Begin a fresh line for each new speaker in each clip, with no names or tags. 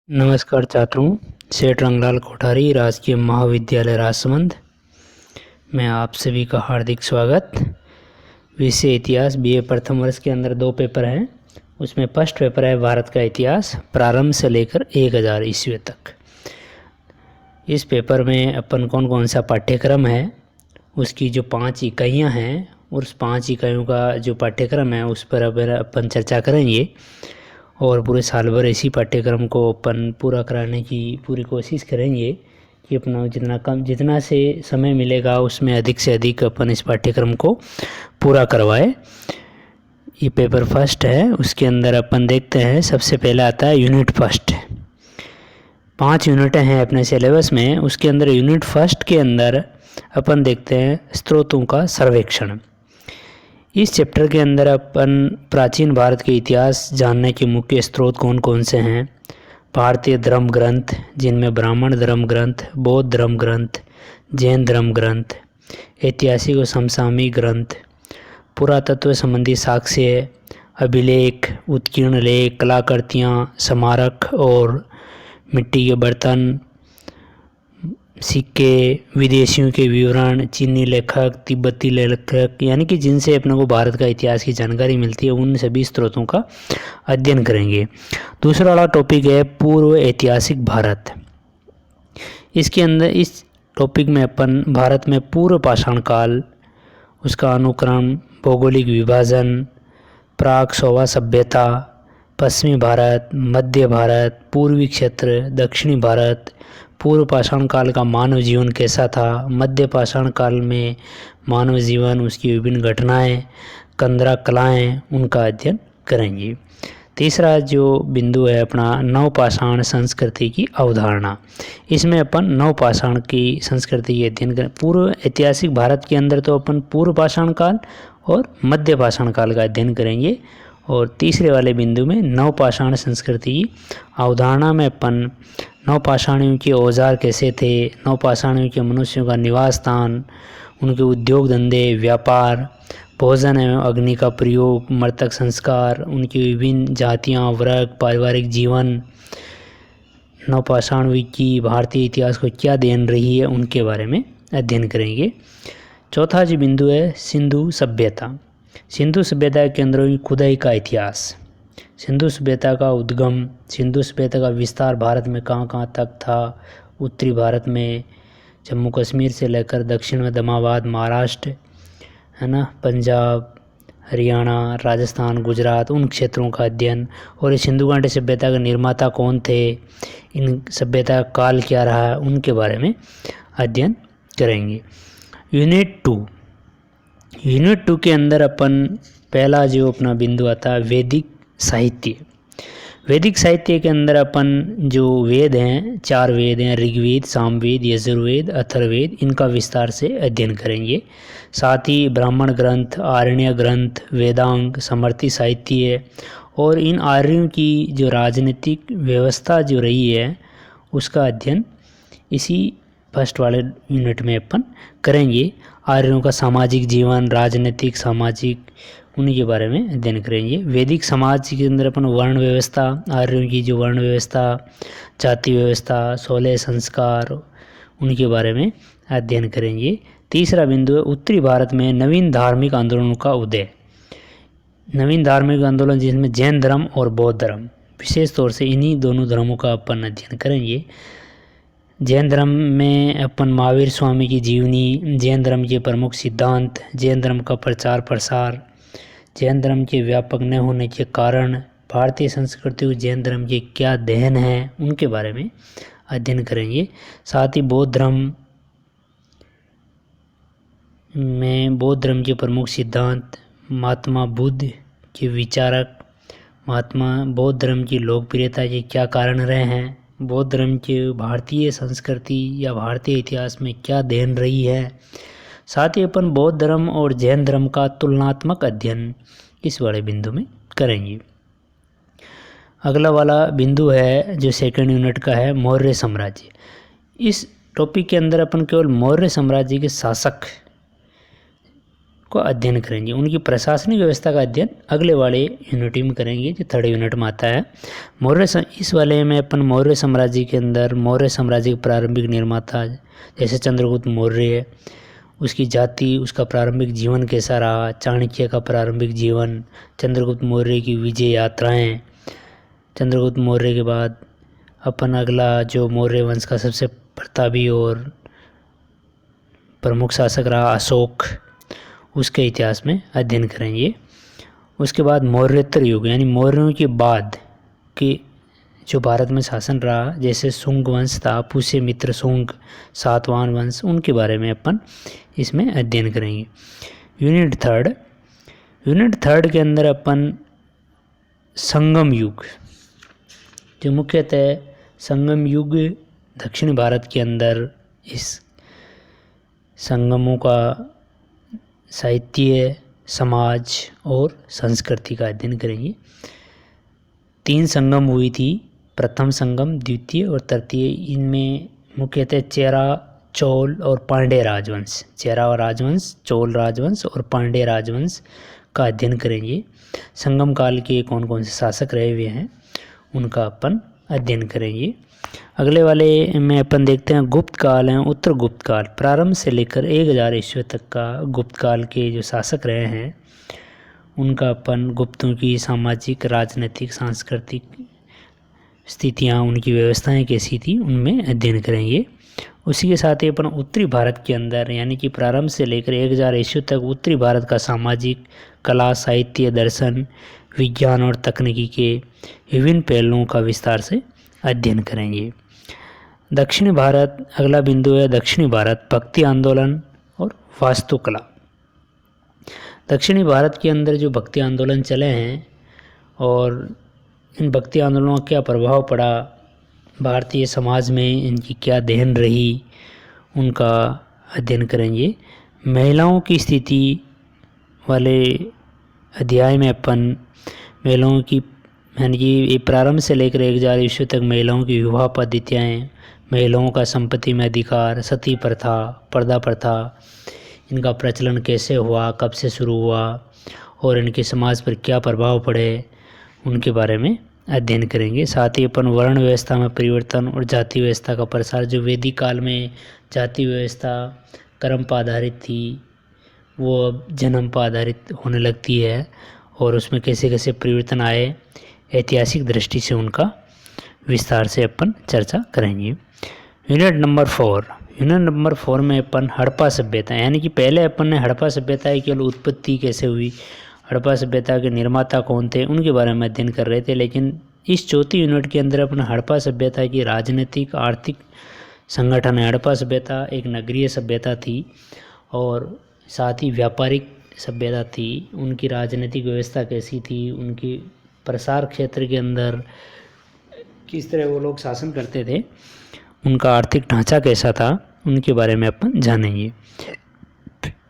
नमस्कार छात्रों, सेठ रंगलाल कोठारी, राजकीय महाविद्यालय राजसमंद में आप सभी का हार्दिक स्वागत। विषय इतिहास बीए प्रथम वर्ष के अंदर 2 पेपर हैं। उसमें फर्स्ट पेपर है भारत का इतिहास प्रारंभ से लेकर 1000 ईस्वी तक। इस पेपर में अपन कौन कौन सा पाठ्यक्रम है, उसकी जो 5 इकाइयाँ हैं, उस 5 इकाइयों का जो पाठ्यक्रम है उस पर अपन चर्चा करेंगे और पूरे साल भर इसी पाठ्यक्रम को अपन पूरा कराने की पूरी कोशिश करेंगे कि अपना जितना से समय मिलेगा उसमें अधिक से अधिक अपन इस पाठ्यक्रम को पूरा करवाए। ये पेपर फर्स्ट है, उसके अंदर अपन देखते हैं सबसे पहले आता है यूनिट फर्स्ट। 5 यूनिटें हैं अपने सिलेबस में। उसके अंदर यूनिट फर्स्ट के अंदर अपन देखते हैं स्रोतों का सर्वेक्षण। इस चैप्टर के अंदर अपन प्राचीन भारत के इतिहास जानने के मुख्य स्रोत कौन कौन से हैं, भारतीय धर्म ग्रंथ जिनमें ब्राह्मण धर्म ग्रंथ, बौद्ध धर्म ग्रंथ, जैन धर्म ग्रंथ, ऐतिहासिक और समसामयिक ग्रंथ, पुरातत्व संबंधी साक्ष्य, अभिलेख, उत्कीर्ण लेख, कलाकृतियाँ, स्मारक और मिट्टी के बर्तन, सिक्के, विदेशियों के विवरण, चीनी लेखक, तिब्बती लेखक, यानी कि जिनसे अपने को भारत का इतिहास की जानकारी मिलती है, उन सभी स्रोतों का अध्ययन करेंगे। दूसरा वाला टॉपिक है पूर्व ऐतिहासिक भारत। इसके अंदर इस टॉपिक में अपन भारत में पूर्व पाषाण काल, उसका अनुक्रम, भौगोलिक विभाजन, प्राक शोवा सभ्यता, पश्चिमी भारत, मध्य भारत, पूर्वी क्षेत्र, दक्षिणी भारत, पूर्व पाषाण काल का मानव जीवन कैसा था, मध्य पाषाण काल में मानव जीवन, उसकी विभिन्न घटनाएं, कंदरा कलाएं, उनका अध्ययन करेंगे। तीसरा जो बिंदु है अपना नवपाषाण संस्कृति की अवधारणा। इसमें अपन नवपाषाण की संस्कृति के अध्ययन करें। पूर्व ऐतिहासिक भारत के अंदर तो अपन पूर्व पाषाण काल और मध्य पाषाण काल का अध्ययन करेंगे और तीसरे वाले बिंदु में नवपाषाण संस्कृति की अवधारणा में अपन नवपाषाणियों के औजार कैसे थे, नवपाषाणियों के मनुष्यों का निवास स्थान, उनके उद्योग धंधे, व्यापार, भोजन एवं अग्नि का प्रयोग, मृतक संस्कार, उनकी विभिन्न जातियाँ, वर्ग, पारिवारिक जीवन, नवपाषाण की भारतीय इतिहास को क्या देन रही है, उनके बारे में अध्ययन करेंगे। चौथा जो बिंदु है सिंधु सभ्यता। सिंधु सभ्यता के अंदर खुदाई का इतिहास, सिंधु सभ्यता का उद्गम, सिंधु सभ्यता का विस्तार भारत में कहाँ कहाँ तक था, उत्तरी भारत में जम्मू कश्मीर से लेकर दक्षिण में दमाबाद, महाराष्ट्र है ना, पंजाब, हरियाणा, राजस्थान, गुजरात, उन क्षेत्रों का अध्ययन और इस सिंधु घाटी सभ्यता के निर्माता कौन थे, इन सभ्यता का काल क्या रहा, उनके बारे में अध्ययन करेंगे। यूनिट 2 के अंदर अपन पहला जो अपना बिंदु आता है वैदिक साहित्य। वैदिक साहित्य के अंदर अपन जो वेद हैं, 4 वेद हैं, ऋग्वेद, सामवेद, यजुर्वेद, अथर्ववेद, इनका विस्तार से अध्ययन करेंगे। साथ ही ब्राह्मण ग्रंथ, आरण्य ग्रंथ, वेदांग, समर्थी साहित्य और इन आर्यों की जो राजनीतिक व्यवस्था जो रही है उसका अध्ययन इसी फर्स्ट वाले यूनिट में अपन करेंगे। आर्यों का सामाजिक जीवन, राजनीतिक, सामाजिक, उन्हीं के बारे में अध्ययन करेंगे। वैदिक समाज के अंदर अपन वर्ण व्यवस्था, आर्यों की जो वर्ण व्यवस्था, जाति व्यवस्था, 16 संस्कार, उनके बारे में अध्ययन करेंगे। तीसरा बिंदु है उत्तरी भारत में नवीन धार्मिक आंदोलनों का उदय। नवीन धार्मिक आंदोलन जिसमें जैन धर्म और बौद्ध धर्म, विशेष तौर से इन्हीं दोनों धर्मों का अपन अध्ययन करेंगे। जैन धर्म में अपन महावीर स्वामी की जीवनी, जैन धर्म के प्रमुख सिद्धांत, जैन धर्म का प्रचार प्रसार, जैन धर्म के व्यापक न होने के कारण, भारतीय संस्कृति को जैन धर्म के क्या देन है, उनके बारे में अध्ययन करेंगे। साथ ही बौद्ध धर्म में बौद्ध धर्म के प्रमुख सिद्धांत, महात्मा बुद्ध के विचारक, बौद्ध धर्म की लोकप्रियता के क्या कारण रहे हैं, बौद्ध धर्म के भारतीय संस्कृति या भारतीय इतिहास में क्या देन रही है। साथ ही अपन बौद्ध धर्म और जैन धर्म का तुलनात्मक अध्ययन इस वाले बिंदु में करेंगे। अगला वाला बिंदु है जो सेकंड यूनिट का है मौर्य साम्राज्य। इस टॉपिक के अंदर अपन केवल मौर्य साम्राज्य के शासक को अध्ययन करेंगे। उनकी प्रशासनिक व्यवस्था का अध्ययन अगले वाले यूनिट में करेंगे, जो 3rd यूनिट में आता है। इस वाले में अपन मौर्य साम्राज्य के अंदर मौर्य साम्राज्य के प्रारंभिक निर्माता जैसे चंद्रगुप्त मौर्य, उसकी जाति, उसका प्रारंभिक जीवन कैसा रहा, चाणक्य का प्रारंभिक जीवन, चंद्रगुप्त मौर्य की विजय यात्राएं। चंद्रगुप्त मौर्य के बाद अपन अगला जो मौर्य वंश का सबसे प्रतापी और प्रमुख शासक रहा अशोक, उसके इतिहास में अध्ययन करेंगे। उसके बाद मौर्योत्तर युग यानी मौर्यों के बाद के जो भारत में शासन रहा, जैसे शुंग वंश था, पुष्यमित्र शुंग, सातवाहन वंश, उनके बारे में अपन इसमें अध्ययन करेंगे। यूनिट थर्ड के अंदर अपन संगम युग, जो मुख्यतः संगम युग दक्षिण भारत के अंदर इस संगमों का साहित्य, समाज और संस्कृति का अध्ययन करेंगे। 3 संगम हुई थी, प्रथम संगम, द्वितीय और तृतीय। इनमें मुख्यतः चेरा, चोल और पांड्य राजवंश, चेरा राजवंश, चोल राजवंश और पांड्य राजवंश का अध्ययन करेंगे। संगम काल के कौन कौन से शासक रहे हुए हैं उनका अपन अध्ययन करेंगे। अगले वाले में अपन देखते हैं गुप्त काल हैं, उत्तर गुप्त काल, प्रारंभ से लेकर 1000 ईस्वी तक का गुप्त काल के जो शासक रहे हैं उनका अपन गुप्तों की सामाजिक, राजनीतिक, सांस्कृतिक स्थितियां, उनकी व्यवस्थाएं कैसी थी, उनमें अध्ययन करेंगे। उसी के साथ ही अपन उत्तरी भारत के अंदर यानी कि प्रारंभ से लेकर 1000 ईस्वी तक उत्तरी भारत का सामाजिक, कला, साहित्य, दर्शन, विज्ञान और तकनीकी के विभिन्न पहलुओं का विस्तार से अध्ययन करेंगे। दक्षिणी भारत, अगला बिंदु है दक्षिणी भारत, भक्ति आंदोलन और वास्तुकला। दक्षिणी भारत के अंदर जो भक्ति आंदोलन चले हैं और इन भक्ति आंदोलनों का क्या प्रभाव पड़ा भारतीय समाज में, इनकी क्या देन रही, उनका अध्ययन करेंगे। महिलाओं की स्थिति वाले अध्याय में अपन महिलाओं की यानी कि प्रारंभ से लेकर 1000 ईस्वी तक महिलाओं की विवाह पद्धतियाँ, महिलाओं का संपत्ति में अधिकार, सती प्रथा, पर्दा प्रथा, इनका प्रचलन कैसे हुआ, कब से शुरू हुआ और इनके समाज पर क्या प्रभाव पड़े, उनके बारे में अध्ययन करेंगे। साथ ही अपन वर्ण व्यवस्था में परिवर्तन और जाति व्यवस्था का प्रसार, जो वैदिक काल में जाति व्यवस्था कर्म पर आधारित थी वो अब जन्म पर आधारित होने लगती है और उसमें कैसे कैसे परिवर्तन आए, ऐतिहासिक दृष्टि से उनका विस्तार से अपन चर्चा करेंगे। यूनिट नंबर 4 में अपन हड़प्पा सभ्यता यानी कि पहले अपन ने हड़प्पा सभ्यता की केवल उत्पत्ति कैसे हुई, हड़प्पा सभ्यता के निर्माता कौन थे, उनके बारे में अध्ययन कर रहे थे। लेकिन इस चौथी यूनिट के अंदर अपन हड़प्पा सभ्यता की राजनीतिक, आर्थिक संगठन है। हड़प्पा सभ्यता एक नगरीय सभ्यता थी और साथ ही व्यापारिक सभ्यता थी। उनकी राजनीतिक व्यवस्था कैसी थी, उनकी प्रसार क्षेत्र के अंदर किस तरह वो लोग शासन करते थे, उनका आर्थिक ढांचा कैसा था, उनके बारे में अपन जानेंगे।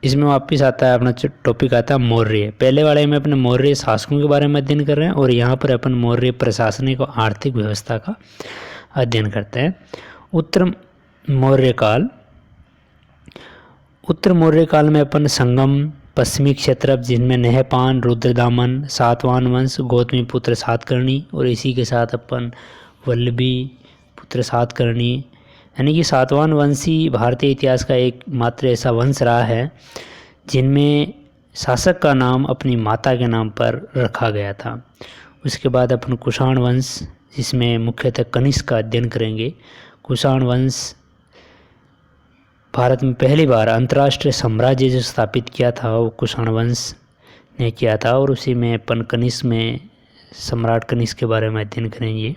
इसमें वापस आता है अपना टॉपिक आता है मौर्य। पहले वाले में अपने मौर्य शासकों के बारे में अध्ययन कर रहे हैं और यहाँ पर अपन मौर्य प्रशासनिक और आर्थिक व्यवस्था का अध्ययन करते हैं। उत्तर मौर्य काल में अपन संगम, पश्चिमी क्षेत्र जिनमें नहपान, रुद्रदामन, सातवाहन वंश, गौतमी पुत्र सातकर्णी और इसी के साथ अपन वल्लभी पुत्र सातकर्णी यानी कि सातवाहन वंशी भारतीय इतिहास का एक मात्र ऐसा वंश रहा है जिनमें शासक का नाम अपनी माता के नाम पर रखा गया था। उसके बाद अपन कुषाण वंश, जिसमें मुख्यतः कनिष्क का अध्ययन करेंगे। कुषाण वंश भारत में पहली बार अंतर्राष्ट्रीय साम्राज्य जो स्थापित किया था वो कुषाण वंश ने किया था और उसी में अपन कनिष्क में सम्राट कनिष्क के बारे में अध्ययन करेंगे।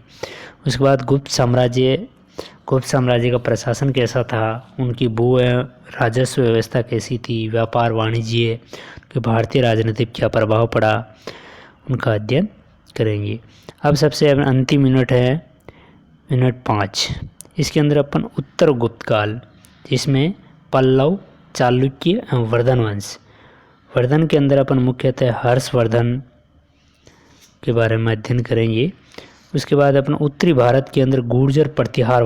उसके बाद गुप्त साम्राज्य का प्रशासन कैसा था, उनकी भू राजस्व व्यवस्था कैसी थी, व्यापार वाणिज्य के भारतीय राजनीति पर क्या प्रभाव पड़ा, उनका अध्ययन करेंगे। अब सबसे अंतिम यूनिट है यूनिट 5। इसके अंदर अपन उत्तर गुप्त काल, जिसमें पल्लव, चालुक्य एवं वर्धन वंश। वर्धन के अंदर अपन मुख्यतः हर्षवर्धन के बारे में अध्ययन करेंगे। उसके बाद अपन उत्तरी भारत के अंदर गुर्जर प्रतिहार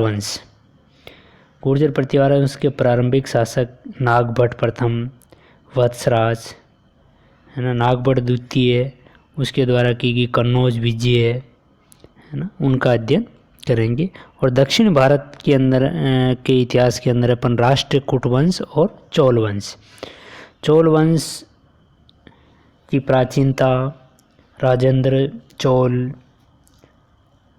वंश के प्रारंभिक शासक नागभट्ट प्रथम, वत्सराज, है ना, नागबड़ द्वितीय उसके द्वारा की गई कन्नौज विजय है ना, उनका अध्ययन करेंगे। और दक्षिण भारत के अंदर के इतिहास के अंदर अपन राष्ट्रकूट वंश और चोल वंश, चोल वंश की प्राचीनता, राजेंद्र चोल,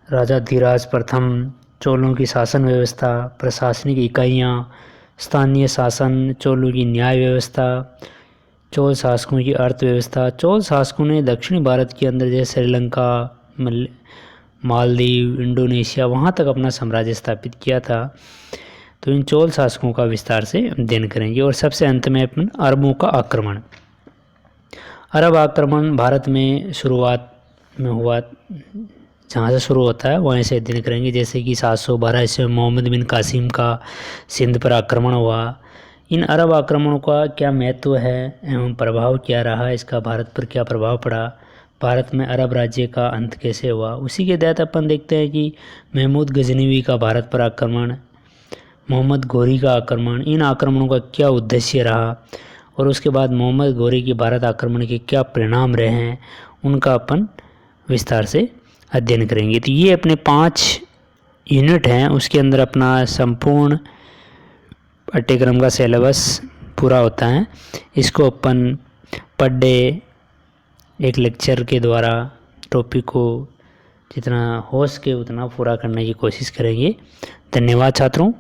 राजा धीराज प्रथम, चोलों की शासन व्यवस्था, प्रशासनिक इकाइयाँ, स्थानीय शासन, चोलों की न्याय व्यवस्था, चोल शासकों की अर्थव्यवस्था। चोल शासकों ने दक्षिणी भारत के अंदर जैसे श्रीलंका, मालदीव, इंडोनेशिया वहाँ तक अपना साम्राज्य स्थापित किया था। तो इन चोल शासकों का विस्तार से अध्ययन करेंगे। और सबसे अंत में अपन अरबों का आक्रमण। अरब आक्रमण भारत में शुरुआत में हुआ, जहाँ से शुरू होता है वहीं से अध्ययन करेंगे। जैसे कि 712 ईस्वी में मोहम्मद बिन कासिम का सिंध पर आक्रमण हुआ। इन अरब आक्रमणों का क्या महत्व है एवं प्रभाव क्या रहा, इसका भारत पर क्या प्रभाव पड़ा, भारत में अरब राज्य का अंत कैसे हुआ, उसी के तहत अपन देखते हैं कि महमूद गजनवी का भारत पर आक्रमण, मोहम्मद घोरी का आक्रमण, इन आक्रमणों का क्या उद्देश्य रहा और उसके बाद मोहम्मद घोरी के भारत आक्रमण के क्या परिणाम रहे हैं, उनका अपन विस्तार से अध्ययन करेंगे। तो ये अपने 5 यूनिट हैं, उसके अंदर अपना संपूर्ण पाठ्यक्रम का सिलेबस पूरा होता है। इसको अपन पर डे एक लेक्चर के द्वारा टॉपिक को जितना हो सके उतना पूरा करने की कोशिश करेंगे। धन्यवाद छात्रों।